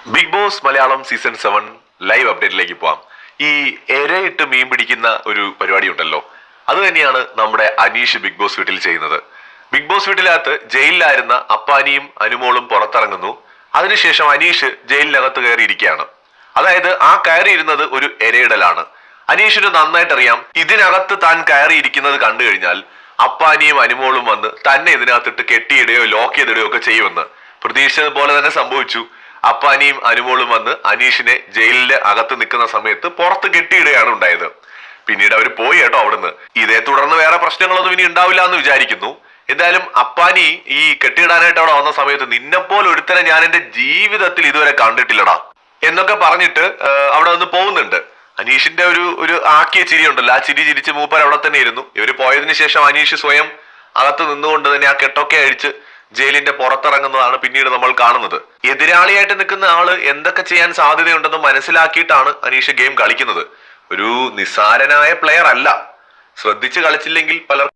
Big Boss Malayalam season 7 live അപ്ഡേറ്റിലേക്ക് പോവാം. ഈ എരയിട്ട് മീൻ പിടിക്കുന്ന ഒരു പരിപാടി ഉണ്ടല്ലോ, അത് തന്നെയാണ് നമ്മുടെ അനീഷ് ബിഗ് ബോസ് വീട്ടിൽ ചെയ്യുന്നത്. ബിഗ് ബോസ് വീട്ടിനകത്ത് ജയിലിലായിരുന്ന അപ്പാനിയും അനുമോളും പുറത്തിറങ്ങുന്നു. അതിനുശേഷം അനീഷ് ജയിലിനകത്ത് കയറിയിരിക്കുകയാണ്. അതായത് ആ കയറിയിരുന്നത് ഒരു എരയിടലാണ്. അനീഷിന് നന്നായിട്ട് അറിയാം, ഇതിനകത്ത് താൻ കയറിയിരിക്കുന്നത് കണ്ടു കഴിഞ്ഞാൽ അപ്പാനിയും അനുമോളും വന്ന് തന്നെ ഇതിനകത്തിട്ട് കെട്ടിയിടുകയോ ലോക്ക് ചെയ്തിടുകയോ ഒക്കെ ചെയ്യുമെന്ന്. പ്രതീക്ഷിച്ചതുപോലെ തന്നെ സംഭവിച്ചു. അപ്പാനിയും അനുമോളും വന്ന് അനീഷിനെ ജയിലിന്റെ അകത്ത് നിൽക്കുന്ന സമയത്ത് പുറത്ത് കെട്ടിയിടുകയാണ് ഉണ്ടായത്. പിന്നീട് അവർ പോയി കേട്ടോ അവിടുന്ന്. ഇതേ തുടർന്ന് വേറെ പ്രശ്നങ്ങളൊന്നും ഇനി ഉണ്ടാവില്ല എന്ന് വിചാരിക്കുന്നു. എന്തായാലും അപ്പാനി ഈ കെട്ടിയിടാനായിട്ട് അവിടെ വന്ന സമയത്ത് നിന്നെപ്പോലെ ഒരുത്തനെ ഞാൻ എന്റെ ജീവിതത്തിൽ ഇതുവരെ കണ്ടിട്ടില്ലടാ എന്നൊക്കെ പറഞ്ഞിട്ട് അവിടെ നിന്ന് പോകുന്നുണ്ട്. അനീഷിന്റെ ഒരു ആക്കിയ ചിരി ഉണ്ടല്ലോ, ആ ചിരി ചിരിച്ച് മൂപ്പർ അവിടെ തന്നെ ഇരുന്നു. ഇവര് പോയതിനു ശേഷം അനീഷ് സ്വയം അകത്ത് നിന്നുകൊണ്ട് തന്നെ ആ കെട്ടൊക്കെ അഴിച്ച് ജയിലിന്റെ പുറത്തിറങ്ങുന്നതാണ് പിന്നീട് നമ്മൾ കാണുന്നത്. എതിരാളിയായിട്ട് നിൽക്കുന്ന ആള് എന്തൊക്കെ ചെയ്യാൻ സാധ്യതയുണ്ടെന്ന് മനസ്സിലാക്കിയിട്ടാണ് അനീഷ് ഗെയിം കളിക്കുന്നത്. ഒരു നിസ്സാരനായ പ്ലെയർ അല്ല. ശ്രദ്ധിച്ച് കളിച്ചില്ലെങ്കിൽ പലർക്കും